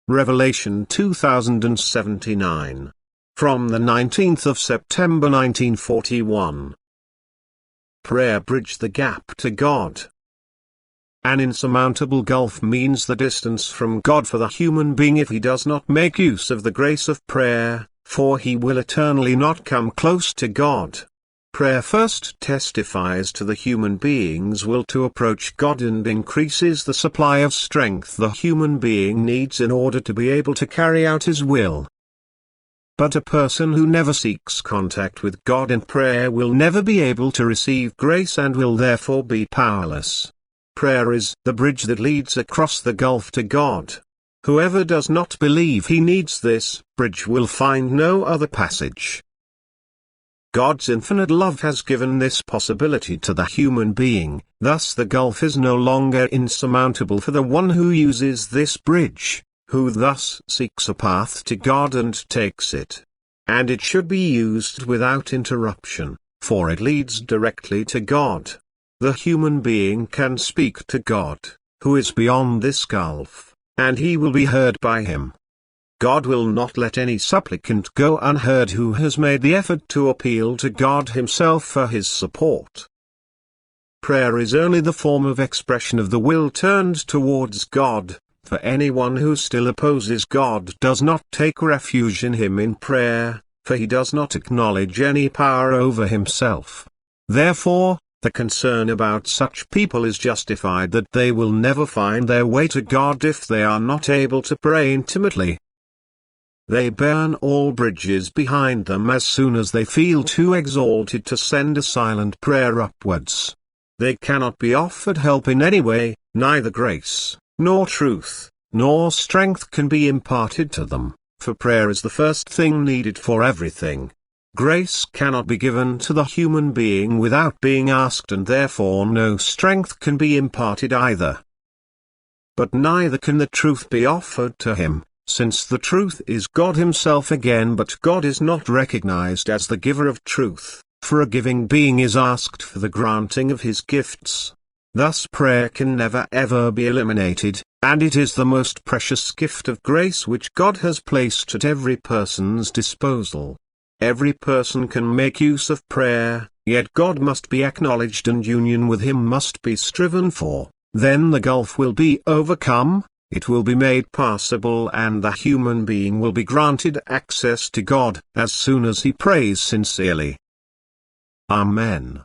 Revelation 2079. From the 19th of September 1941. Prayer bridge the gap to God. An insurmountable gulf means the distance from God for the human being if he does not make use of the grace of prayer, for he will eternally not come close to God. Prayer first testifies to the human being's will to approach God and increases the supply of strength the human being needs in order to be able to carry out his will. But a person who never seeks contact with God in prayer will never be able to receive grace and will therefore be powerless. Prayer is the bridge that leads across the gulf to God. Whoever does not believe he needs this bridge will find no other passage. God's infinite love has given this possibility to the human being, thus the gulf is no longer insurmountable for the one who uses this bridge, who thus seeks a path to God and takes it. And it should be used without interruption, for it leads directly to God. The human being can speak to God, who is beyond this gulf, and he will be heard by him. God will not let any supplicant go unheard who has made the effort to appeal to God himself for his support. Prayer is only the form of expression of the will turned towards God, for anyone who still opposes God does not take refuge in him in prayer, for he does not acknowledge any power over himself. Therefore, the concern about such people is justified that they will never find their way to God if they are not able to pray intimately. They burn all bridges behind them as soon as they feel too exalted to send a silent prayer upwards. They cannot be offered help in any way, neither grace, nor truth, nor strength can be imparted to them, for prayer is the first thing needed for everything. Grace cannot be given to the human being without being asked, and therefore no strength can be imparted either. But neither can the truth be offered to him, since the truth is God himself again, but God is not recognized as the giver of truth, for a giving being is asked for the granting of his gifts. Thus prayer can never ever be eliminated, and it is the most precious gift of grace which God has placed at every person's disposal. Every person can make use of prayer, yet God must be acknowledged and union with him must be striven for. Then the gulf will be overcome, it will be made passable, and the human being will be granted access to God as soon as he prays sincerely. Amen.